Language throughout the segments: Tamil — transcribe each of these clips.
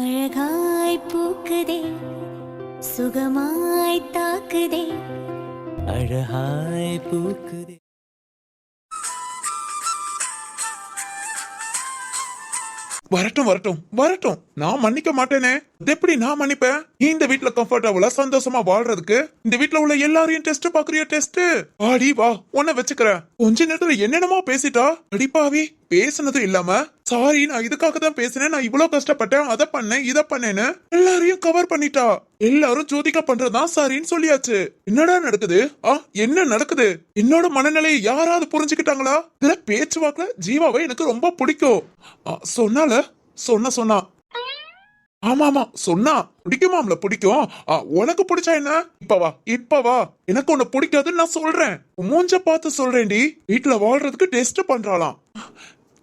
அழகாய் பூக்குதே சுகமாய் தாக்குதே அழகாய் பூக்குதே. வரட்டும் வரட்டும் வரட்டும், நான் மன்னிக்க மாட்டேனே. அது எப்படி நான் மன்னிப்பேன்? நீ இந்த வீட்டுல கம்ஃபர்டபுளா சந்தோஷமா வாழ்றதுக்கு இந்த வீட்டுல உள்ள எல்லாரையும் டெஸ்ட் பாக்குறிய டெஸ்ட் ஆடி வா, உன்னை வச்சுக்கிறேன். கொஞ்ச நேரத்துல என்னென்னமோ பேசிட்டா அடிப்பாவி. பேசுனதும் இல்லாம சாரி, நான் இதுக்காக தான் பேசினேன், நான் இவ்வளவு கஷ்டப்பட்டேன், அதை பண்ணேன் இதை பண்ணேன்னு எல்லாரையும் கவர் பண்ணிட்டா. எல்லாரும் ஜோதிகா பண்றதுதான் சாரின்னு சொல்லியாச்சு. என்னடா நடக்குது? என்ன நடக்குது? என்னோட மனநிலையை யாராவது புரிஞ்சுக்கிட்டாங்களா? இதுல பேச்சுவாக்குல ஜீவாவை எனக்கு ரொம்ப பிடிக்கும் சொன்னால சொன்னா ஆமா ஆமா சொன்னா பிடிக்குமாம்ல, பிடிக்கும். உனக்கு பிடிச்சா என்ன? இப்ப வா எனக்கு உன்னை பிடிக்காதுன்னு நான் சொல்றேன். மூஞ்ச பார்த்து சொல்றேன்டி. வீட்டுல வாழ்றதுக்கு டெஸ்ட் பண்றாளாம்.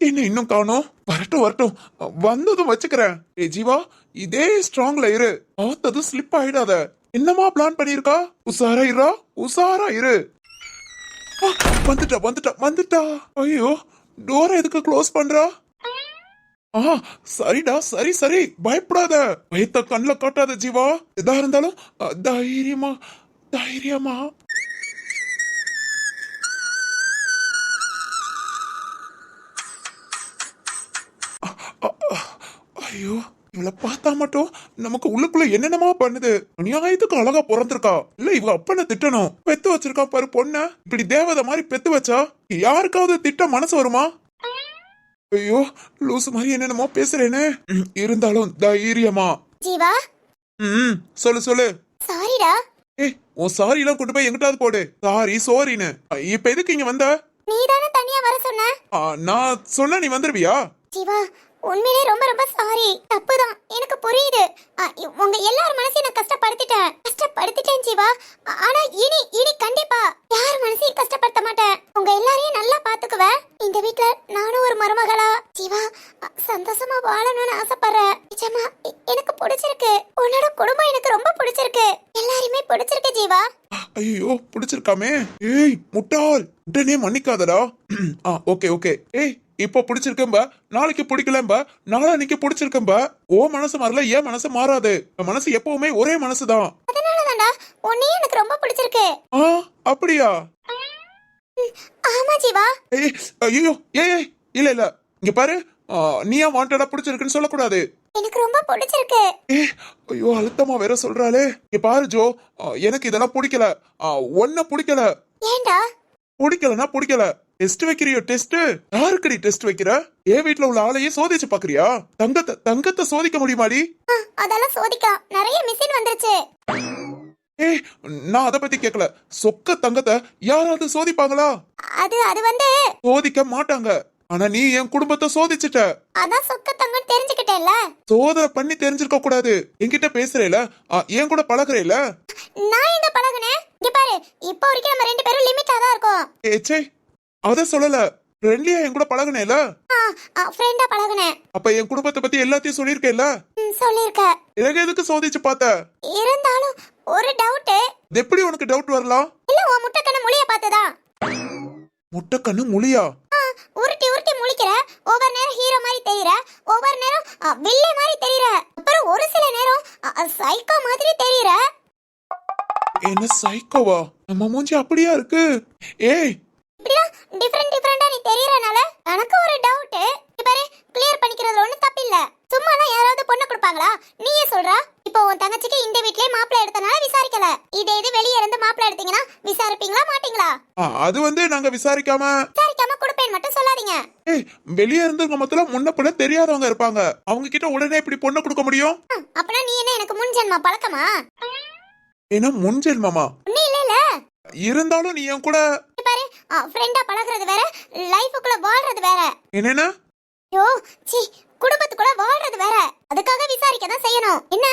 என்ன இன்னும் காணோம்? வரட்டும் வரட்டும், வந்ததும் வச்சுக்கிறேன். ஏ ஜீவா, இதே ஸ்ட்ராங்ல இரு, பார்த்ததும் ஸ்லிப் ஆயிடாத. என்னமா பிளான் பண்ணிருக்கா? உசாரா இரு. வந்துட்டா. ஐயோ, டோரை எதுக்கு க்ளோஸ் பண்றா? சரிடா, சரி பயப்படாத. பயத்த கண்ணுல காட்டாத ஜீவா. எதா இருந்தாலும் தைரியமா. ஐயோ, இவளை பார்த்தா மட்டும் நமக்கு உள்ளுக்குள்ள என்னென்னமா பண்ணுது. அநியாயத்துக்கு அழகா பிறந்திருக்கா. இல்ல இவ அப்பனை திட்டணும். பெத்து வச்சிருக்கா பாரு பொண்ண. இப்படி தேவதை மாதிரி பெத்து வச்சா யாருக்காவது திட்ட மனசு வருமா? ஐயோ, லூசு மாதிரி என்னென்னமோ பேசுறேனே. இருந்தாலும் தைரியமா. ஜீவா, சொல்லு. சாரிடா. உன் சாரி எல்லாம் கொண்டு போய் எங்கிட்டாவது போடு. சோரின்னு. இப்ப எதுக்கு இங்க வந்த? நீதானே தனியா வர சொன்ன. நான் சொன்ன நீ வந்துருவியா? ஜீவா, உண்மையிலே ரொம்ப ரொம்ப சாரி. தப்புதான், எனக்கு புரியுது. உங்க எல்லார் மனசையும் நான் கஷ்டப்படுத்திட்டேன் ஜீவா. ஆனா இனி கண்டிப்பா யார் மனசையும் கஷ்டப்படுத்த மாட்டேன். உங்க எல்லாரையும் நல்லா பாத்துக்குவேன். இந்த வீட்ல நானும் ஒரு மருமகளா ஜீவா சந்தோஷமா வாழணும்னு ஆசைப்படுறேன். நிஜமா எனக்கு பிடிச்சிருக்கு. உன்னோட குடும்பம் எனக்கு ரொம்ப பிடிச்சிருக்கு. எல்லாரையுமே பிடிச்சிருக்கு ஜீவா. ஐயோ, பிடிச்சிருக்காமே. ஏய் முட்டாள், உடனே மன்னிக்காதடா. ஓகே. இப்போ பிடிச்சிருக்கேன்பா, நாளைக்கு பிடிக்கலம்பா, நாளைக்கு பிடிச்சிருக்கேன்பா. ஓ மனசு மாறல, ஏன் மனசு மாறாது. மனசு எப்பவுமே ஒரே மனசுதான். அதனாலதான்டா உன்னையும் எனக்கு ரொம்ப பிடிச்சிருக்கு. அப்படியா? ஆமா ஜீவா. ஐயோ, இல்ல இங்க பாரு. நீயா வாண்டடா பிடிச்சிருக்குன்னு சொல்லக்கூடாது. எனக்கு ரொம்ப பிடிச்சிருக்கு. ஐயோ, அழுத்தமா வேற சொல்றாளே. இங்க பாரு ஜோ, எனக்கு இதெல்லாம் பிடிக்கல. ஒன்ன பிடிக்கல. ஏண்டா? பிடிக்கலனா பிடிக்கல. டெஸ்ட் வைக்கிறியோ? டெஸ்ட் யாருக்குடி டெஸ்ட் வைக்கிற? வீட்டுல உள்ள ஆளையே சோதிச்சு பாக்குறியா? தங்கத்தை சோதிக்க முடியுமாடி? அதெல்லாம் சோதிக்கலாம், நிறைய மிஷின் வந்துருச்சு. நான் அத பத்தி கேக்கல. சொக்க தங்கத்தை யாராவது சோதிப்பாங்களா? அது வந்து சோதிக்க மாட்டாங்க. ஆனா நீ என் குடும்பத்தை சோதிச்சுட்ட. அதான் சொக்க தங்கம் தெரிஞ்சுக்கிட்டேல்ல. சோதனை பண்ணி தெரிஞ்சிருக்க கூடாது. என்கிட்ட பேசுறேல, என் கூட பழகுறேல. நான் எங்க பழகுனேன்? இங்க பாரு, இப்போ வரைக்கும் நம்ம ரெண்டு பேரும் லிமிட்டா தான் இருக்கோம். ஏச்சே, அத சொல்லல. ஃப்ரெண்ட்லியா என் கூட பழகுனேல. ஃப்ரெண்டா பழகுனேன். அப்ப என் குடும்பத்தை பத்தி எல்லாத்தையும் சொல்லிருக்கேல்ல. சொல்லிருக்க. எனக்கு எதுக்கு சோதிச்சு பார்த்த? இருந்தாலும் ஒரு டவுட். எப்படி உனக்கு டவுட் வரலாம்? இல்ல, உன் முட்டைக்கண்ணு முழிய பார்த்ததா? முட்டைக்கண்ணு முழியா? உருட்டி முழிக்கிற. ஒவ்வொரு நேரம் ஹீரோ மாதிரி தெரியற, ஒவ்வொரு நேரம் வில்லே மாதிரி தெரியற, அப்புறம் ஒரு சில நேரம் சைக்கோ மாதிரி தெரியற. என்ன சைக்கோவா? நம்ம மூஞ்சி அப்படியா இருக்கு? இப்படியா டிஃபரண்டா நீ தெரியறனால எனக்கு ஒரு டவுட். பாரு, கிளியர் பண்ணிக்கிறதுல ஒண்ணும் தப்பில்ல. சும்மாலாம் யாராவது பொண்ணு கொடுப்பாங்களா? நீயே சொல்றா. இப்போ உன் தங்கச்சிக்கு இந்த வீட்லயே மாப்பிள்ளை எடுத்தனால விசாரிக்கல. இது வெளியே இருந்து மாப்பிள்ளை எடுத்தீங்கன்னா விசாரிப்பீங்களா மாட்டீங்களா? அது வந்து நாங்க விசாரிக்காம கொடுப்பேன் மட்டும் சொல்லாதீங்க. வெளியே இருந்து மொத்தம் முன்ன பின்ன தெரியாதவங்க இருப்பாங்க. அவங்க கிட்ட உடனே இப்படி பொண்ணு கொடுக்க முடியும்? அப்பனா நீ என்ன எனக்கு முன் ஜென்ம பழக்கமா? என்ன முன் ஜென்மமா? இல்ல இருந்தாலும் நீ என் கூட பாரு, ஃப்ரெண்டா பழகுறது வேற, லைஃப்க்குள்ள வாழ்றது வேற. என்னன்னா குடும்பத்துக்குள்ள வாழ்றது வேற. அதுக்காக விசாரிக்க தான் செய்யணும். என்ன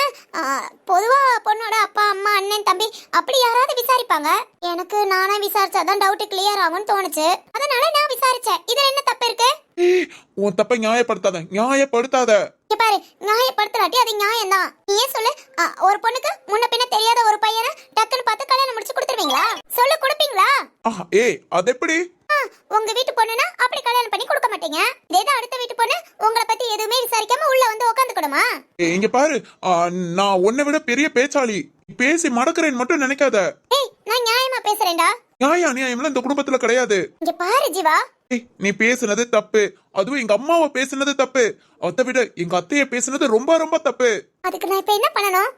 பொதுவா பொண்ணோட அப்பா அம்மா அண்ணன் தம்பி அப்படி யாராவது விசாரிப்பாங்க. எனக்கு நானே விசாரிச்சாதான் டவுட் கிளியர் ஆகும்னு தோணுச்சு. அதனால நான் விசாரிச்சேன். இதுல என்ன தப்பு இருக்கு? உன் தப்பை நியாயப்படுத்தாத. பாரு, நியாயப்படுத்தலாட்டி அது நியாயம் தான். நீயே சொல்லு, ஒரு பொண்ணுக்கு முன்ன பின்ன தெரியாத ஒரு பையனை டக்குன்னு பார்த்து கல்யாணம் முடிச்சு கொடுத்துருவீங்களா? சொல்லு, கொடுப்பீங்களா? அது எப்படி? உங்க வீட்டு பொண்ணுனா அப்படி கல்யாணம் பண்ணி கொடுக்க மாட்டீங்க. இதே அடுத்த வீட்டு பொண்ணு உங்களை பத்தி எதுவுமே விசாரிக்காம உள்ள வந்து உட்காந்துக்கணுமா? இங்க பாரு, நான் உன்னை விட பெரிய பேச்சாளி. பேசி மடக்கிறேன்னு மட்டும் நினைக்காத. ஏய், நான் நியாயமா பேசுறேன்டா. நியாயம் அநியாயம்லாம் இந்த குடும்பத்துல கிடையாது. இங்க பாரு ஜீவா, நீ பேசுனது தப்பு. அதுவும் எங்க அம்மாவை பேசுனது தப்பு. அதை விட எங்க அத்தைய பேசுனது ரொம்ப ரொம்ப தப்பு. அதுக்கு நான் இப்ப என்ன பண்ணணும்?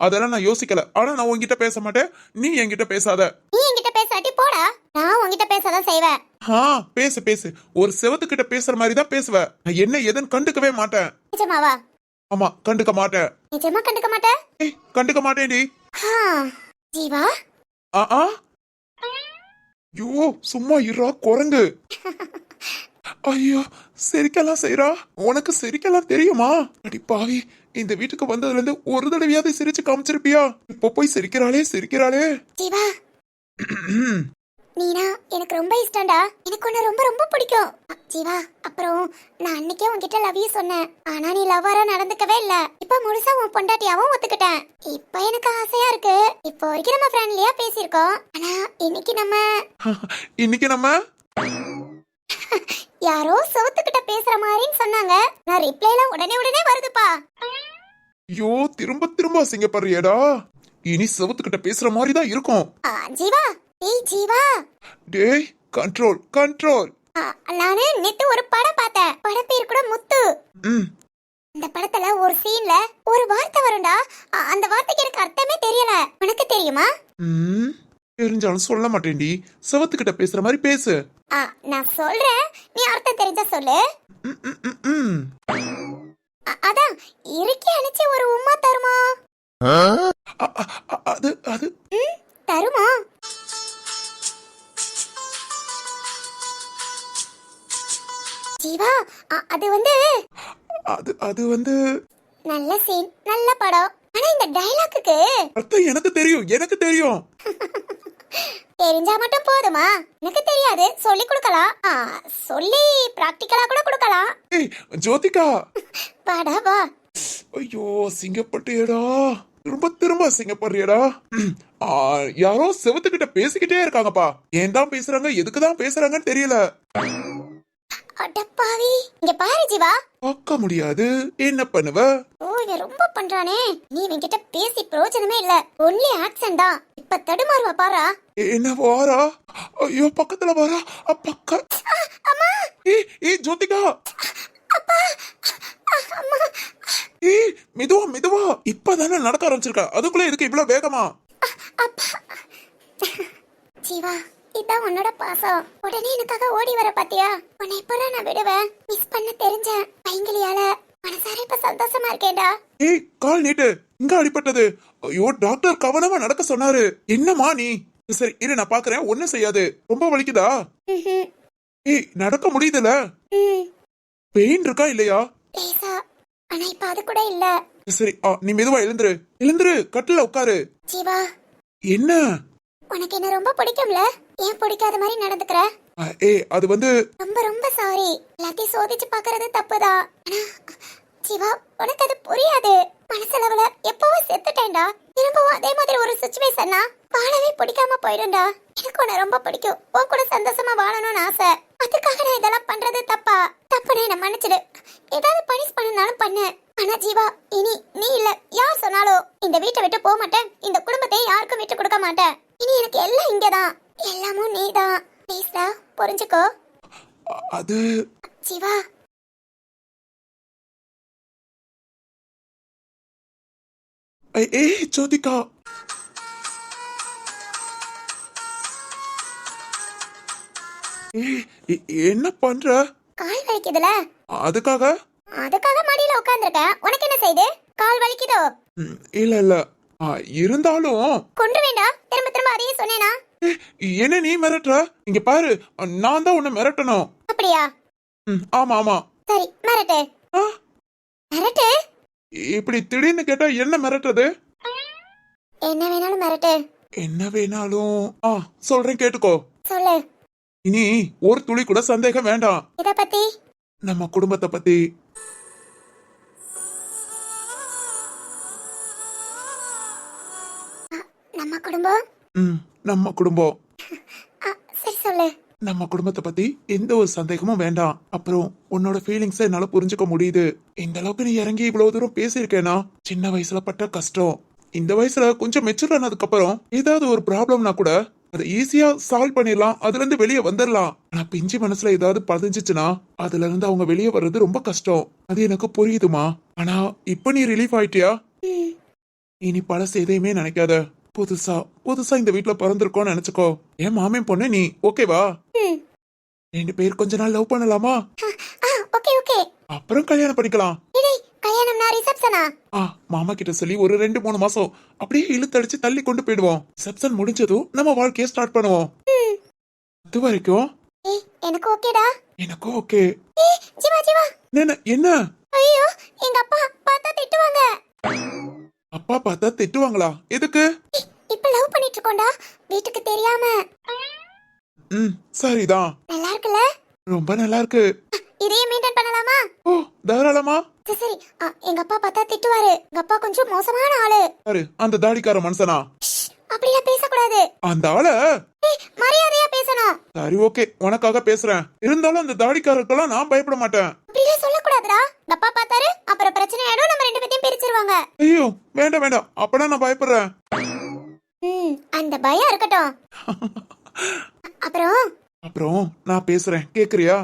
அதெல்லாம் நான் யோசிக்கல. ஆனா நான் உன்கிட்ட பேச மாட்டேன், நீ என்கிட்ட பேசாத. நீ என்கிட்ட பேசாட்டி போடா, நான் உன்கிட்ட பேசாதான் செய்வேன். பேசு பேசு. ஒரு செவத்துக்கிட்ட பேசுற மாதிரி தான் பேசுவ. நான் என்ன எதுன்னு கண்டுக்கவே மாட்டேன். நிஜமாவா? ஆமா, கண்டுக்க மாட்டேன். நிஜமா கண்டுக்க மாட்டேன்? கண்டுக்க மாட்டேன்டி. ஜீவா, ஐயோ சும்மா இருடா குரங்கு. ஐயோ, சிரிக்கலாம் செய்யறா. உனக்கு சிரிக்கலாம் தெரியுமா? அடி பாவி, இந்த வீட்டுக்கு வந்ததுல இருந்து ஒரு தடவையாவது சிரிச்சு காமிச்சிருப்பியா? இப்ப போய் சிரிக்கிறாளே. ஜீவா, நீனா எனக்கு ரொம்ப இஷ்டம்டா. எனக்கு உன்னை ரொம்ப ரொம்ப பிடிக்கும் ஜீவா. அப்புறம் நான் அன்னைக்கே உன்கிட்ட லவ் யூ சொன்னேன். ஆனா நீ லவ்வரா நடந்துக்கவே இல்ல. இப்ப முழுசா உன் பொண்டாட்டியாவும் ஒத்துக்கிட்டேன். இப்ப எனக்கு ஆசையா இருக்கு. இப்போ வரைக்கும் நம்ம ஃப்ரெண்ட்லியா பேசியிருக்கோம். ஆனா இன்னைக்கு நம்ம யாரோ சோத்துக்கிட்ட பேசுற மாதிரின்னு சொன்னாங்க. நான் ரிப்ளைல உடனே வருதுப்பா. ஐயோ, திரும்ப திரும்ப அசிங்கப்படுறியடா. இனி செவத்துக்கிட்ட பேசுற மாதிரி தான் இருக்கும். ஜீவா, ஜீவா, டேய் கண்ட்ரோல். நானு நேத்து ஒரு படம் பார்த்தேன். படம் பேர் கூட முத்து. இந்த படத்துல ஒரு சீன்ல ஒரு வார்த்தை வரும்டா. அந்த வார்த்தைக்கு எனக்கு அர்த்தமே தெரியல. உனக்கு தெரியுமா? தெரிஞ்சாலும் சொல்ல மாட்டேன்டி. செவத்துக்கிட்ட பேசுற மாதிரி பேசு. நான் சொல்றேன், நீ அர்த்தம் தெரிஞ்சா சொல்லு. அதான் இறுக்கி அணைச்சு ஒரு உம்மா தருமா? அது தருமா? ஜீவா, அது வந்து நல்ல சீன், நல்ல படம். ஆனா இந்த டயலாக்குக்கு அர்த்தம் எனக்கு தெரியும். தெரிஞ்சா மட்டும் போதுமா? எனக்கு தெரியாது, சொல்லி கொடுக்கலாம். சொல்லி பிராக்டிகலா கூட கொடுக்கலாம். ஏய் ஜோதிகா, வாடா வா. ஐயோ, சிங்கப்பட்டியடா. திரும்ப சிங்கப்படுறியடா. யாரோ செவத்துக்கிட்ட பேசிக்கிட்டே இருக்காங்கப்பா. ஏன் தான் பேசுறாங்க, எதுக்குதான் பேசுறாங்கன்னு தெரியல. அடப்பாவி, இங்க பாரு ஜீவா. பார்க்க முடியாது, என்ன பண்ணுவ? இவன் ரொம்ப பண்றானே. நீ இவன்கிட்ட பேசி பிரயோஜனமே இல்ல. ஒன்லி ஆக்சன் தான். இப்ப தடுமாறுவா பாரா. என்ன வாரா? ஐயோ, பக்கத்துல வாரா. அம்மா. ஏய் ஜோதிகா. அப்பா. அம்மா. மெதுவா. இப்பதானே நடக்க ஆரம்பிச்சிருக்கா, அதுக்குள்ள எதுக்கு இவ்வளவு வேகமா? அப்பா. ஜீவா, இதான் உன்னோட பாசம். உடனே எனக்காக ஓடி வர பாத்தியா? உன்னை இப்ப நான் விடுவேன். மிஸ் பண்ண தெரிஞ்சேன். பைங்கிலியால மனசார இப்ப சந்தோஷமா இருக்கேன்டா. ஏய், கால் நீட்டு. இங்க அடிபட்டது. ஐயோ, டாக்டர் கவனமா நடக்க சொன்னாரு. என்னமா நீ? சரி இரு, நான் பாக்குறேன். ஒண்ணும் செய்யாது. ரொம்ப வலிக்குதா? ஏய், நடக்க முடியுதுல? பெயின் இருக்கா இல்லையா? லேசா, ஆனா இப்ப அது கூட இல்ல. சரி, நீ மெதுவா எழுந்துரு. கட்டில உட்காரு. ஜீவா, என்ன? உனக்கு என்ன ரொம்ப பிடிக்கும்ல? ஏன் பிடிக்காத மாதிரி நடந்துக்கற? அது வந்து ரொம்ப சாரி. எல்லாத்தையும் சோதிச்சு பாக்குறது தப்புதான். ஜீவா, உனக்கு அது புரியாது. மனசளவுல எப்பவோ செத்துட்டேன்டா. திரும்பவும் அதே மாதிரி ஒரு சிச்சுவேஷன்னா வாழவே பிடிக்காம போயிடும்டா. எனக்கு உன்னை ரொம்ப பிடிக்கும். உன் கூட சந்தோஷமா வாழணும்னு ஆசை. அதுக்காக நான் இதெல்லாம் பண்றது தப்புன்னு என்ன மன்னிச்சிடு. ஏதாவது பனிஷ் பண்ணனாலும் பண்ணு. ஆனா ஜீவா, இனி நீ இல்ல யார் சொன்னாலும் இந்த வீட்டை விட்டு போக மாட்டேன். இந்த குடும்பத்தை யாருக்கும் விட்டு கொடுக்க மாட்டேன். இனி எனக்கு எல்லாம் இங்கதான். எல்லாமும் நீதான். ப்ளீஸ்டா, புரிஞ்சுக்கோ. அது ஜீவா, ஜோதிகா. என்ன பண்ற? கால் வலிக்குதுல? அதுக்காக மடியில உட்கார்ந்திருக்கேன். உனக்கு என்ன செய்யுது? கால் வலிக்குதோ? இல்ல. இருந்தாலும் கொண்டு வேண்டா. திரும்ப அதையே சொன்னேனா? என்ன நீ மிரட்டுற? இங்க பாரு, நான் தான் உன்னை மிரட்டணும். அப்படியா? ஆமா. சரி, மிரட்டு. இப்படி திடீர்னு கேட்டா என்ன மிரட்டுறது? என்ன வேணாலும் மிரட்டு. என்ன வேணாலும் சொல்றேன், கேட்டுக்கோ. சொல்லு. இனி ஒரு துளி கூட சந்தேகம் வேண்டாம். இத பத்தி? நம்ம குடும்பத்தை பத்தி. நம்ம குடும்பம்? நம்ம குடும்பம். சரி சொல்லு. நம்ம குடும்பத்தை பத்தி எந்த ஒரு சந்தேகமும் வேண்டாம். அப்புறம் உன்னோட ஃபீலிங்ஸ் என்னால புரிஞ்சுக்க முடியுது. இந்த அளவுக்கு நீ இறங்கி இவ்வளவு தூரம் பேசியிருக்கேனா, சின்ன வயசுல பட்ட கஷ்டம் இந்த வயசுல கொஞ்சம் மெச்சூர் ஆனதுக்கு அப்புறம் ஏதாவது ஒரு ப்ராப்ளம்னா கூட அதை ஈஸியா சால்வ் பண்ணிடலாம், அதுல இருந்து வெளியே வந்துடலாம். ஆனா பிஞ்சு மனசுல ஏதாவது பதிஞ்சிச்சுன்னா அதுல இருந்து அவங்க வெளியே வர்றது ரொம்ப கஷ்டம். அது எனக்கு புரியுதுமா. ஆனா இப்ப நீ ரிலீஃப் ஆயிட்டியா? இனி பழசு எதையுமே நினைக்காத. புதுசா புதுசா இந்த வீட்டுல பிறந்திருக்கோன்னு நினைச்சுக்கோ. ஏன் மாமன் பொண்ணு நீ ஓகேவா? ரெண்டு பேர் கொஞ்ச நாள் லவ் பண்ணலாமா? Okay okay. அப்புறம் கல்யாணம் பண்ணிக்கலாம். கல்யாணம்னா ரிசப்ஷனா? மாமா கிட்ட சொல்லி ஒரு 2-3 மாசம் அப்படியே இழுத்தடிச்சு தள்ளி கொண்டு போயிடுவோம். ரிசப்ஷன் முடிஞ்சதும் நம்ம வாழ்க்கைய ஸ்டார்ட் பண்ணுவோம். அது வரைக்கும் எனக்கு ஓகேடா. எனக்கும் ஓகே. ஜீவா ஜீவா என்ன? ஐயோ எங்க அப்பா பார்த்தா திட்டுவாங்க. அப்பா பார்த்தா திட்டுவாங்களா? எதுக்கு? இப்ப லவ் பண்ணிட்டு இருக்கோம்டா, வீட்டுக்கு தெரியாம. சரிதான். நல்லா இருக்குல? ரொம்ப நல்லா இருக்கு. இதையே மெயின்டைன் பண்ணலாமா? ஓ தாராளமா. சரி எங்க அப்பா பார்த்தா திட்டுவாரு. எங்க அப்பா கொஞ்சம் மோசமான ஆளு. பாரு அந்த தாடிக்கார மனுஷனா? அப்படிலாம் பேசக்கூடாது. அந்த ஆள மரியாதையா பேசணும். சரி ஓகே, உனக்காக பேசுறேன். இருந்தாலும் அந்த தாடிக்காரருக்கெல்லாம் நான் பயப்பட மாட்டேன். அப்படிலாம் சொல்லக்கூடாதுடா. அப்பா பார்த்தாரு அப்புறம் பிரச்சனை ஆயிடும், நம்ம ரெண்டு பேத்தையும் பிரிச்சிருவாங்க. ஐயோ வேண்டாம் வேண்டாம், அப்பனா நான் பயப்படுறேன். அந்த பயம் இருக்கட்டும். அப்புறம் அப்புறம் நான் பேசுறேன், கேக்குறியா?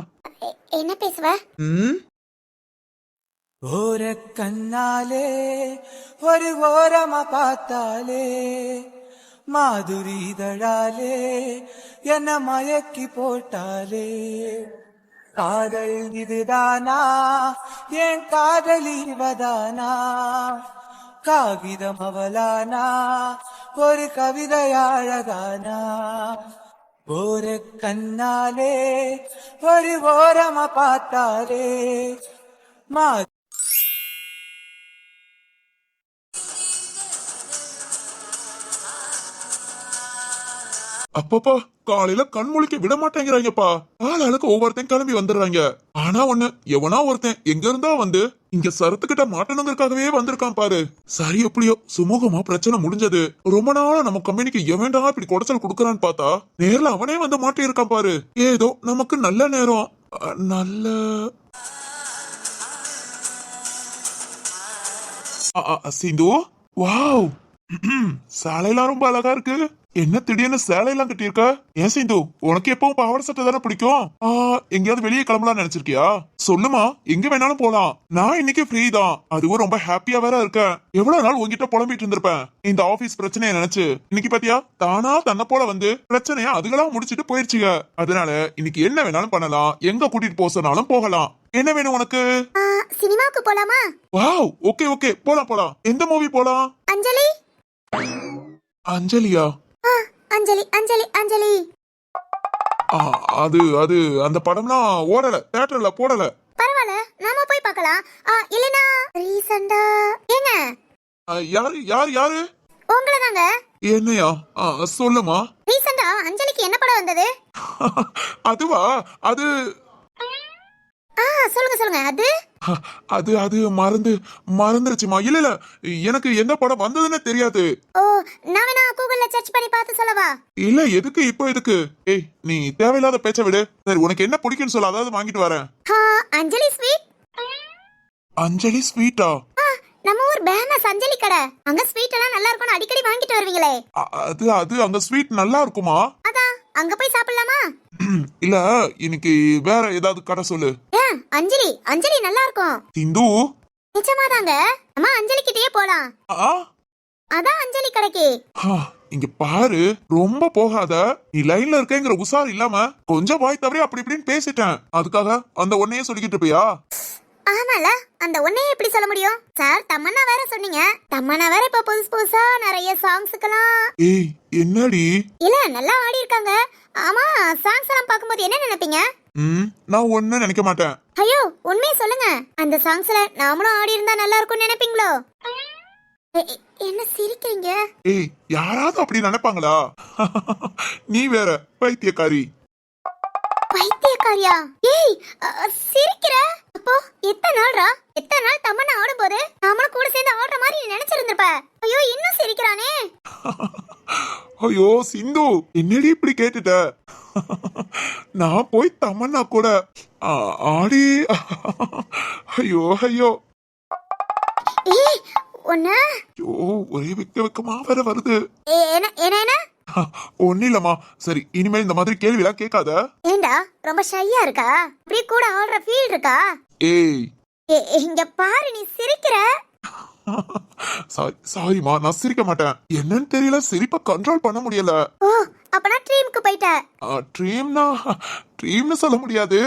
என்ன பேசுவ? ஓர கண்ணாலே ஒரு ஓரமா பார்த்தாலே மாதுரி இதழாலே என்ன மயக்கி போட்டாலே காதல் இதுதானா என் காதலி இவதானா காகிதம் அவளானா ஒரு கவிதை அழகானா ஓர கண்ணாலே ஒரு ஓரமா பார்த்தாலே மா அப்பப்பா காலையில கண் முழிக்க விட மாட்டேங்கிறாங்கப்பா. ஆளாளுக்கு ஒவ்வொருத்தன் கிளம்பி வந்துடுறாங்க. ஆனா ஒண்ணு, எவனா ஒருத்தன் எங்க இருந்தா வந்து இங்க சரத்துக்கிட்ட மாட்டணுங்கிறதுக்காகவே வந்திருக்கான் பாரு. சரி எப்படியோ சுமூகமா பிரச்சனை முடிஞ்சது. ரொம்ப நாளா நம்ம கம்பெனிக்கு எவன்டா இப்படி குடைச்சல் குடுக்கறான்னு பார்த்தா நேர்ல அவனே வந்து மாட்டி இருக்கான் பாரு. ஏதோ நமக்கு நல்ல நேரம். நல்ல சிந்து, வாவ் சேலையெல்லாம் ரொம்ப அழகா இருக்கு. என்ன திடீர்னு சேலையெல்லாம் கட்டியிருக்க? ஏன் சிந்து, உனக்கு எப்பவும் பாவாடை சட்டை தானே பிடிக்கும்? எங்கேயாவது வெளியே கிளம்பலாம் நினைச்சிருக்கியா? சொல்லுமா, எங்க வேணாலும் போலாம். நான் இன்னைக்கு ஃப்ரீ தான், அதுவும் ரொம்ப ஹாப்பியா வேற இருக்கேன். எவ்வளவு நாள் உங்ககிட்ட புலம்பிட்டு இருந்திருப்பேன் இந்த ஆபீஸ் பிரச்சனையை நினைச்சு. இன்னைக்கு பாத்தியா, தானா தன்னை போல வந்து பிரச்சனைய அதுகளா முடிச்சிட்டு போயிருச்சுங்க. அதனால இன்னைக்கு என்ன வேணாலும் பண்ணலாம், எங்க கூட்டிட்டு போக சொன்னாலும் போகலாம். என்ன வேணும் உனக்கு? சினிமாவுக்கு போலாமா? வாவ் ஓகே ஓகே, போலாம் போலாம். எந்த மூவி போலாம்? அஞ்சலி. அஞ்சலியா? அஞ்சலி அஞ்சலி அஞ்சலி. அது அது அந்த படம்லாம் ஓடல, தியேட்டர்ல போடல. பரவாயில்ல, நாம போய் பார்க்கலாம். இல்லனா ரீசண்டா ஏங்க யாரு யாரு யாரு? உங்கள தாங்க. என்னையா? சொல்லுமா. ரீசண்டா அஞ்சலிக்கு என்ன படம் வந்தது? அதுவா? அது சொல்லுங்க சொல்லுங்க. அது அது மறந்துருச்சுமா. இல்ல இல்ல, எனக்கு எந்த படம் வந்ததுன்னு தெரியாது. ஓ, நான் வேணா கூகுள்ல சர்ச் பண்ணி பார்த்து சொல்லவா? இல்ல எதுக்கு இப்போ எதுக்கு? ஏய் நீ தேவையில்லாத பேச்ச விடு. சரி உனக்கு என்ன பிடிக்கும்னு சொல்ல, அதாவது வாங்கிட்டு வரேன். அஞ்சலி ஸ்வீட். அஞ்சலி ஸ்வீட்டா? நம்ம ஊர் பேமஸ் அஞ்சலி கடை. அங்க ஸ்வீட் எல்லாம் நல்லா இருக்கும்னு அடிக்கடி வாங்கிட்டு வருவீங்களே. அது அது அங்க ஸ்வீட் நல்லா இருக்குமா? அதான் அங்க போய் சாப்பிடலாமா? இல்ல இன்னைக்கு வேற ஏதாவது கடை சொல்லு. அஞ்சலி அஞ்சலி நல்லா இருக்கும். சிந்து நிஜமாதாங்க, அம்மா அஞ்சலி கிட்டயே போலாம். அதான் அஞ்சலி கடைக்கு. இங்க பாரு, ரொம்ப போகாத. நீ லைன்ல இருக்கேங்கிற உசார் இல்லாம கொஞ்சம் வாய் தவறி அப்படி இப்படின்னு பேசிட்டேன். அதுக்காக அந்த ஒன்னையே சொல்லிக்கிட்டு இருப்பியா? ஆமால, அந்த ஒன்னையே எப்படி சொல்ல முடியும் சார்? தமன்னா வேற சொன்னீங்க. தமன்னா வேற இப்ப புதுசா நிறைய சாங்ஸ்க்கெல்லாம். ஏய் என்னடி? இல்ல நல்லா ஆடி இருக்காங்க. ஆமா, சாங்ஸ் எல்லாம் பாக்கும்போது என்ன நினைப்பீங்க? நான் ஒண்ணு நினைக்க மாட்டேன். ஐயோ உண்மையை சொல்லுங்க, அந்த சாங்ஸ்ல நாமளும் ஆடி இருந்தா நல்லா இருக்கும்னு நினைப்பீங்களோ? என்ன சிரிக்கிறீங்க? ஏய் யாராவது அப்படி நினைப்பாங்களா? நீ வேற பைத்தியக்காரி. பைத்தியக்காரியா? ஏய் சிரிக்கிற? அப்போ எத்தனை நாள் தமன்னா ஆடும்போது நாமளும் கூட சேர்ந்து ஆடுற மாதிரி நினைச்சிருந்திருப்ப. ஐயோ இன்னும் சிரிக்கிறானே. ஐயோ சிந்து, என்னடி இப்படி கேட்டுட்ட? நான் போய் தமன்னா கூட ஆடி. ஐயோ ஐயோ ஏய் ஒண்ணு ஐயோ, ஒரே வெக்கமா வேற வருது. என்ன என்ன என்ன ஒன்னும் இல்லம்மா. சரி, இனிமேல் இந்த மாதிரி கேள்விலாம் கேட்காத. ஏண்டா ரொம்ப ஷையா இருக்கா? இப்படி கூட ஆடுற ஃபீல் இருக்கா? ஏய் இங்க பாரு, நீ சிரிக்கிற. சாரிமா, நான் சிரிக்க மாட்டேன். என்னன்னு தெரியல, சிரிப்பை கண்ட்ரோல் பண்ண முடியல. ஓ அப்பனா ட்ரீம்க்கு போயிட்ட? ட்ரீம்னு சொல்ல முடியாது.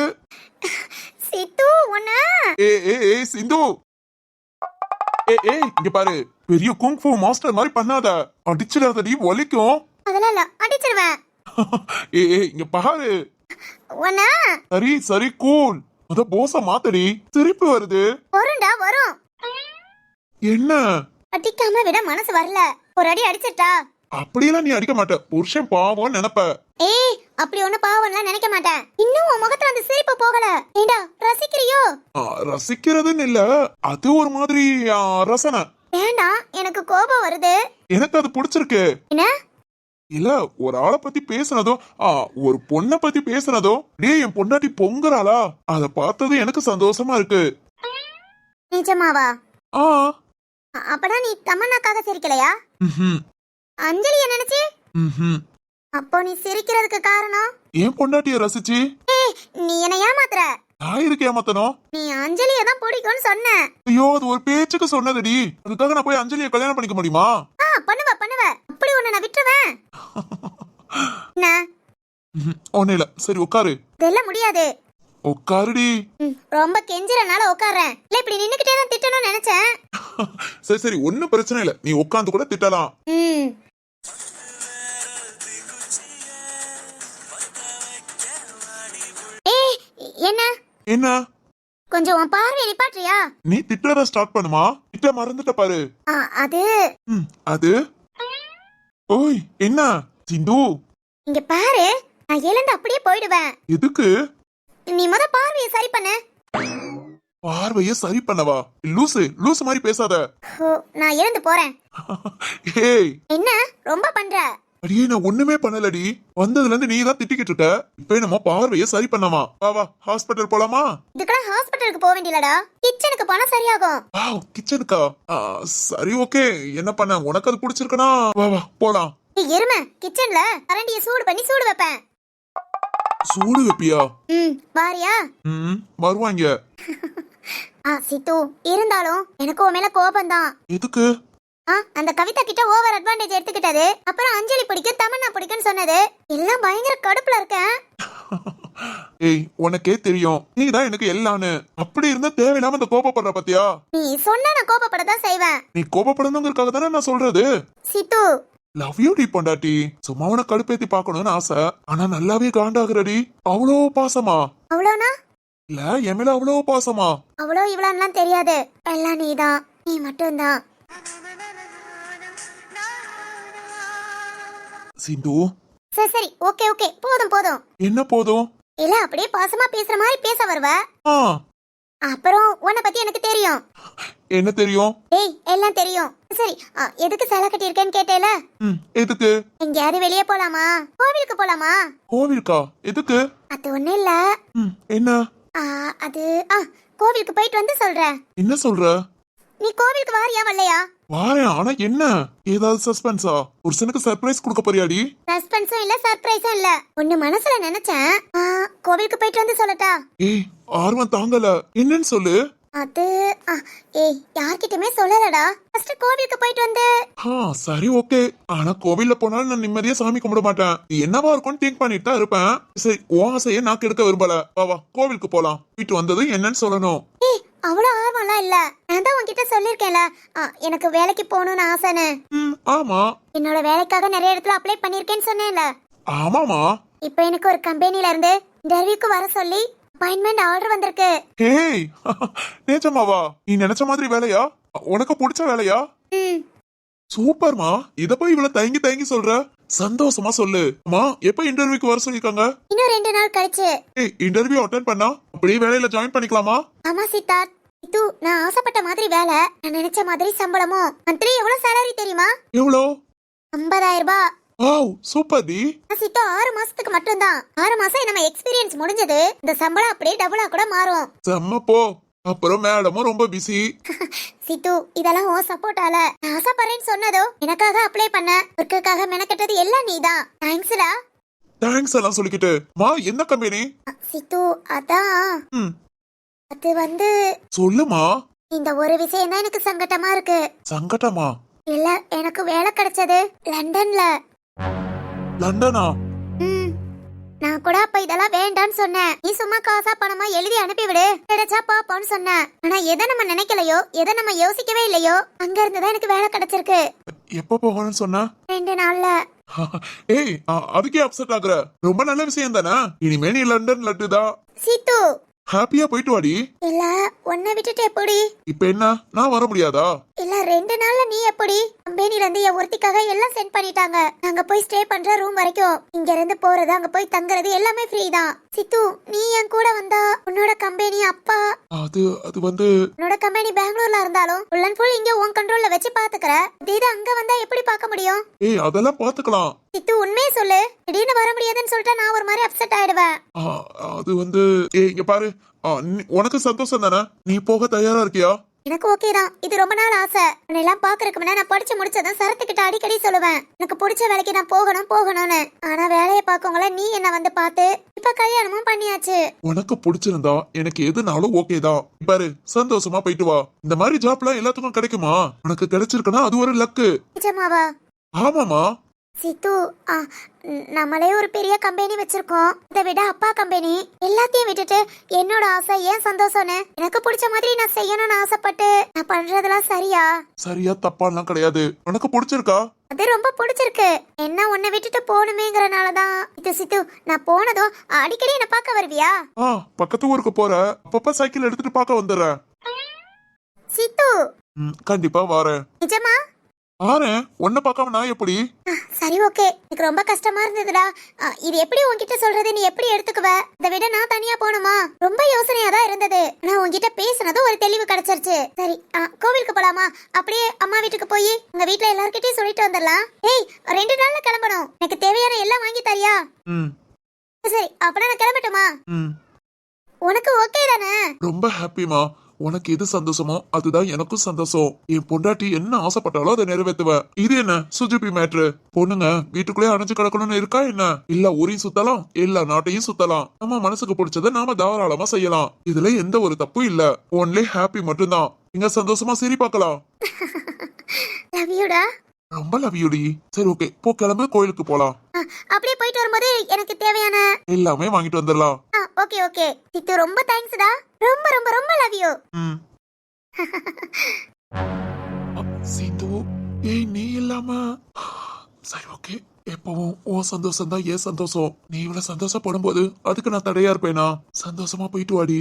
சித்து ஒண்ணு. ஏ சிந்து, இங்க பாரு, பெரிய குங்ஃபூ மாஸ்டர் மாதிரி பண்ணாத. அடிச்சிடாதடி, வலிக்கும். அதெல்லாம் இல்ல, அடிச்சிருவேன். இங்க பாரு. ஒண்ணு. சரி கூல். அத போச மாத்தடி. சிரிப்பு வருது. வரும்டா வரும். என்ன? அடிக்காம விட மனசு வரல. ஒரு அடி அடிச்சிட்டா? அப்படியெல்லாம் நீ அடிக்க மாட்ட. புருஷன் பாவம் நினைப்ப. ஏய் அப்படி ஒண்ணு பாவம்லாம் நினைக்க மாட்டேன். இன்னும் உன் முகத்துல அந்த சிரிப்பு போகல. ஏண்டா ரசிக்கிறியோ? ரசிக்கிறதுன்னு இல்ல, அது ஒரு மாதிரி ரசனை. ஏண்டா எனக்கு கோபம் வருது. எனக்கு அது பிடிச்சிருக்கு. என்ன? இல்ல, ஒரு ஆளை பத்தி பேசுனதோ, ஒரு பொண்ணை பத்தி பேசுனதோ, டேய் என் பொண்டாட்டி பொங்குறாளா, அத பார்த்தது எனக்கு சந்தோஷமா இருக்கு. நிஜமாவா? ஆ. அப்பனா நீ தமன்னாக்காக சிரிக்கலையா? அஞ்சலிய நினைச்சு? அப்போ நீ சிரிக்கிறதுக்கு காரணம் என் பொண்டாட்டிய ரசிச்சு. ஏய் நீ என்ன ஏமாத்துற. நான் இருக்கு ஏமாத்தனும். நீ அஞ்சலிய தான் பிடிக்கும்னு சொன்ன. ஐயோ, அது ஒரு பேச்சுக்கு சொன்னதுடி. அதுக்காக நான் போய் அஞ்சலியை கல்யாணம் பண்ணிக்க முடியுமா? பண்ணுவ அப்படி ஒண்ணு நான் விட்டுருவேன். என்ன? ஒண்ணு இல்ல. சரி உட்காரு. இதெல்லாம் முடியாது. உட்காருடி. ரொம்ப கெஞ்சுறனால உட்கார்றேன். இல்ல இப்படி நின்னுக்கிட்டே தான் திட்டணும்னு நினைச்சேன். சரி ஒண்ணும் பிரச்சனை இல்ல, நீ உட்கார்ந்து கூட திட்டலாம். ஏய் என்ன என்ன? கொஞ்சம் உன் பார்வை நிப்பாட்றியா? நீ திட்டறத ஸ்டார்ட் பண்ணுமா? திட்ட மறந்துட்ட பாரு. அது அது ஓய் என்ன சிந்து? இங்க பாரு, நான் எழுந்து அப்படியே போயிடுவேன். எதுக்கு? நீ முத பார்வையை சரி பண்ணு. பார்வைய சரி பண்ணவா? லூசு மாதிரி பேசாத. நான் எழுந்து போறேன். ஏய் என்ன ரொம்ப பண்ற? அடியே, நான் ஒண்ணுமே பண்ணலடி. வந்ததுல இருந்து நீ தான் திட்டிக்கிட்டு இருக்க. இப்ப நம்ம பார்வைய சரி பண்ணமா? வா ஹாஸ்பிடல் போலாமா? இதுக்கெல்லாம் ஹாஸ்பிடலுக்கு போக வேண்டியலடா, கிச்சனுக்கு போனா சரியாகும். கிச்சனுக்கா? சரி ஓகே. என்ன பண்ண, உனக்கு அது பிடிச்சிருக்கனா? வா போலாம். எருமை, கிச்சன்ல கரண்டிய சூடு பண்ணி சூடு வைப்பேன். சூடு வைப்பியா? வாரியா? வருவாங்க. சித்து, இருந்தாலும் எனக்கு உன் மேல கோபம் தான். எதுக்கு? அந்த கவிதா கிட்ட ஓவர் அட்வான்டேஜ் எடுத்துக்கிட்டது, அப்புறம் அஞ்சலி பிடிக்கும் தமன்னா பிடிக்கும்னு சொன்னது, எல்லாம் பயங்கர கடுப்புல இருக்கேன். ஏய், உனக்கே தெரியும் நீ தான் எனக்கு எல்லான்னு. அப்படி இருந்தா தேவையில்லாம இந்த கோபப்படுற பத்தியா? நீ சொன்னா நான் கோபப்படதான் செய்வேன். நீ கோபப்படணுங்கிறதுக்காக தானே நான் சொல்றது. சித்து, லவ் யூ டி பொண்டாட்டி. சும்மா உன கடுப்பேத்தி பாக்கணும்னு ஆசை, ஆனா நல்லாவே காண்டாகிறடி. அவ்வளோ பாசமா? அவ்வளோனா? இல்ல, என் மேல அவ்வளோ பாசமா? அவ்வளோ இவ்வளோலாம் தெரியாது, எல்லாம் நீதான், நீ மட்டும்தான். சிந்து, சரி ஓகே போதும். என்ன போதும்? இல்ல அப்படியே பாசமா பேசுற மாதிரி பேச வருவ. அப்புறம் உன்னை பத்தி எனக்கு தெரியும். என்ன தெரியும்? ஏய் எல்லாம் தெரியும். சரி, எதுக்கு சேலை கட்டி இருக்கேன்னு கேட்டேல? எதுக்கு? எங்கயாவது வெளியே போலாமா? கோவிலுக்கு போலாமா? கோவிலுக்கா? எதுக்கு? அது ஒண்ணு இல்ல. என்ன? அது கோவிலுக்கு போயிட்டு வந்து சொல்றேன். என்ன சொல்ற? நீ கோவிலுக்கு வாரியா வரலையா? வாரேன், ஆனா என்ன? ஏதாவது சஸ்பென்ஸா? புருஷனுக்கு சர்ப்ரைஸ் கொடுக்க போறியாடி? சஸ்பென்ஸும் இல்ல சர்ப்ரைஸும் இல்ல, ஒண்ணு மனசுல நினைச்சேன். கோவிலுக்கு போயிட்டு வந்து சொல்லட்டா? ஏய், ஆர்வம் தாங்கல. என்னன்னு சொல்லு. அது ஏய் யார்கிட்டயுமே சொல்லலடா. ஃபர்ஸ்ட் கோவிலுக்கு போயிட்டு வந்து. சரி ஓகே. ஆனா கோவில்ல போனாலும் நான் நிம்மதியா சாமி கும்பிட மாட்டேன். என்னவா இருக்கும்னு திங்க் பண்ணிட்டு தான் இருப்பேன். சரி, உன் ஆசையை நான் கெடுக்க விரும்பல. வா கோவிலுக்கு போலாம். போயிட்டு வந்ததும் என்னன்னு சொல்லணும். ஏய் அவ்வளவு ஆர்வம்லாம் இல்ல. நான் தான் உன்கிட்ட சொல்லிருக்கேன்ல, எனக்கு வேலைக்கு போகணும்னு ஆசைன்னு. ஆமா, என்னோட வேலைக்காக நிறைய இடத்துல அப்ளை பண்ணிருக்கேன்னு சொன்னேன்ல. ஆமாமா. இப்போ எனக்கு ஒரு கம்பெனில இருந்து இன்டர்வியூக்கு வர சொல்லி அப்பாயின்மெண்ட் ஆர்டர் வந்திருக்கு. ஹேய், நிஜமாவா? நீ நினைச்ச மாதிரி வேலையா? உனக்கு பிடிச்ச வேலையா? சூப்பர்மா. இத போய் இவ்வளவு தயங்கி சொல்ற? சந்தோஷமா சொல்லு. அம்மா, எப்ப இன்டர்வியூக்கு வர சொல்லிருக்காங்க? இன்னும் 2 நாள் கழிச்சு. ஏய், இன்டர்வியூ அட்டெண்ட் பண்ணா அப்படியே வேலையில ஜாயின் பண்ணிக்கலாமா? ஆமா சித்தார்த், இது நான் ஆசைப்பட்ட மாதிரி வேலை, நான் நினைச்ச மாதிரி சம்பளமும். மந்த்லி எவ்வளவு salary தெரியுமா? எவ்வளோ? 50,000 ரூபாய். Wow super D. சித்து 6 மாசத்துக்கு மட்டும்தான். 6 மாசம் நம்ம எக்ஸ்பீரியன்ஸ் முடிஞ்சது. இந்த சம்பளம் அப்படியே டபுளா கூட மாறும். செம்ம போ. அப்புறம் மேடமும் ரொம்ப பிஸி. சித்து இதெல்லாம் உன் சப்போர்ட்டால நான் ஆசைப்படுறேன்னு சொன்னதோ எனக்காக அப்ளை பண்ண ஒர்க்குக்காக மெனக்கெட்டது எல்லாம் நீதான். தேங்க்ஸ்டா. தேங்க்ஸ் எல்லாம் சொல்லிக்கிட்டு மா என்ன கம்பெனி? சித்து அதான் ம் அது வந்து சொல்லுமா. இந்த ஒரு விஷயம் தான் எனக்கு சங்கட்டமா இருக்கு. சங்கட்டமா? இல்ல எனக்கு வேலை கிடைச்சது லண்டன்ல. லண்டனா? ம் நான் கூட அப்ப இதெல்லாம் வேண்டான்னு சொன்னேன். நீ சும்மா காசா பணமா எழுதி அனுப்பிவிடு, கிடைச்சா பாப்போன்னு சொன்னேன். ஆனா எதை நம்ம நினைக்கலையோ, எதை நம்ம யோசிக்கவே இல்லையோ, அங்க இருந்துதான் எனக்கு வேலை கிடைச்சிருக்கு. எப்ப போகணும்னு சொன்ன? 2 நாள்ல. ஏய் அதுக்கே அப்செட் ஆகுற? ரொம்ப நல்ல விஷயம் தானே. இனிமே நீ லண்டன் லட்டு தான். சீத்து ஹாப்பியா போயிட்டு வாடி. இல்ல உன்னை விட்டுட்டு எப்படி? இப்ப என்ன நான் வர முடியாதா? இல்ல 2 நாள்ல நீ எப்படி? கம்பெனில இருந்து என் ஒருத்திக்காக எல்லாம் சென்ட் பண்ணிட்டாங்க. நாங்க போய் ஸ்டே பண்ற ரூம் வரைக்கும் இங்க இருந்து போறது அங்க போய் தங்குறது எல்லாமே ஃப்ரீ தான். சித்து நீ என் கூட வந்தா உன்னோட கம்பெனி அப்பா அது வந்து உன்னோட கம்பெனி பெங்களூர்ல இருந்தாலும் ஃபுல் அண்ட் ஃபுல் இங்க உன் கண்ட்ரோல்ல வச்சு பாத்துக்கற. இது அங்க வந்தா எப்படி பார்க்க முடியும்? ஏய் அதெல்லாம் பாத்துக்கலாம். சித்து உண்மையே சொல்லு. திடீர்னு வர முடியாதுன்னு சொல்லிட்டா நான் ஒரு மாதிரி அப்செட் ஆயிடுவேன். அது வந்து ஏய் இங்க பாரு. உனக்கு சந்தோஷம் தானே? நீ போக தயாரா இருக்கியா? எனக்கு ஓகே தான். இது ரொம்ப நாள் ஆசை. உன்னெல்லாம் பாக்குறதுக்கு முன்னாடி நான் படிச்சு முடிச்சதும் சரத்துக்கிட்ட அடிக்கடி சொல்லுவேன் எனக்கு பிடிச்ச வேலைக்கு நான் போகணும்னு. ஆனா வேலையை பார்க்கவங்கள நீ என்ன வந்து பார்த்து இப்ப கல்யாணமும் பண்ணியாச்சு. உனக்கு பிடிச்சிருந்தா எனக்கு எதுனாலும் ஓகே தான். பாரு சந்தோஷமா போயிட்டு வா. இந்த மாதிரி ஜாப்லாம் எல்லாத்துக்கும் கிடைக்குமா? உனக்கு கிடைச்சிருக்குன்னா அது ஒரு லக்கு. நிஜமாவா? ஆமாமா. சித்து நம்மளே ஒரு பெரிய கம்பெனி வச்சிருக்கோம். இதை விட அப்பா கம்பெனி எல்லாத்தையும் விட்டுட்டு என்னோட ஆசை ஏன் சந்தோஷம்னு எனக்கு பிடிச்ச மாதிரி நான் செய்யணும்னு ஆசைப்பட்டு நான் பண்றதெல்லாம் சரியா? சரியா தப்பாலாம் கிடையாது. உனக்கு பிடிச்சிருக்கா? அது ரொம்ப பிடிச்சிருக்கு. என்ன உன்னை விட்டுட்டு போகணுமேங்கறனாலதான். இது சித்து நான் போனதும் அடிக்கடி என்ன பார்க்க வருவியா? பக்கத்து ஊருக்கு போற அப்பப்ப சைக்கிள் எடுத்துட்டு பார்க்க வந்துடுறேன். சித்து கண்டிப்பா வாரேன். நிஜமா? வாரேன். உன்னை பார்க்காம நான் எப்படி? சரி ஓகே. எனக்கு ரொம்ப கஷ்டமா இருந்ததுடா. இது எப்படி உன்கிட்ட சொல்றது? நீ எப்படி எடுத்துக்குவ? இதை விட நான் தனியா போணுமா? ரொம்ப யோசனையா தான் இருந்தது. நான் உன்கிட்ட பேசினதும் ஒரு தெளிவு கிடைச்சிருச்சு. சரி கோவிலுக்கு போலாமா? அப்படியே அம்மா வீட்டுக்கு போய் உங்க வீட்டுல எல்லார்கிட்டயும் சொல்லிட்டு வந்துடலாம். ஏய் 2 நாள்ல கிளம்பணும். எனக்கு தேவையான எல்லாம் வாங்கி தரியா? சரி அப்ப நான் கிளம்பட்டுமா? உனக்கு ஓகே தானே? ரொம்ப ஹாப்பிமா. உனக்கு எது சந்தோஷமோ அதுதான் எனக்கும் சந்தோஷம். என் பொண்டாட்டி என்ன ஆசைப்பட்டாலும் அதை நிறைவேற்றுவேன். இது என்ன சுஜிபி மேட்ரு? பொண்ணுங்க வீட்டுக்குள்ளே அடைஞ்சு கிடக்கணும்னு இருக்கா என்ன? இல்ல ஊரையும் சுத்தலாம், எல்லா நாட்டையும் சுத்தலாம். நம்ம மனசுக்கு பிடிச்சதை நாம தாராளமா செய்யலாம். இதுல எந்த ஒரு தப்பும் இல்ல. ஒன்லி ஹாப்பி மட்டும்தான். இங்க சந்தோஷமா சரி பார்க்கலாம். லவ் யூடா. ரொம்ப லவ் யூடி. சரி ஓகே போ கிளம்பு, கோயிலுக்கு போலாம். அப்படியே போயிட்டு வரும்போது எனக்கு தேவையான எல்லாமே வாங்கிட்டு வந்துடலாம். Okay okay. சித்து ரொம்ப தேங்க்ஸ்டா. ரொம்ப ரொம்ப ரொம்ப லவ் யூ. சிந்து ஏய் நீ இல்லாம சரி ஓகே. எப்பவும் உன் சந்தோஷம் தான் ஏன் சந்தோஷம். நீ இவ்வளவு சந்தோஷப்படும் போது அதுக்கு நான் தடையா இருப்பேனா? சந்தோஷமா போயிட்டு வாடி.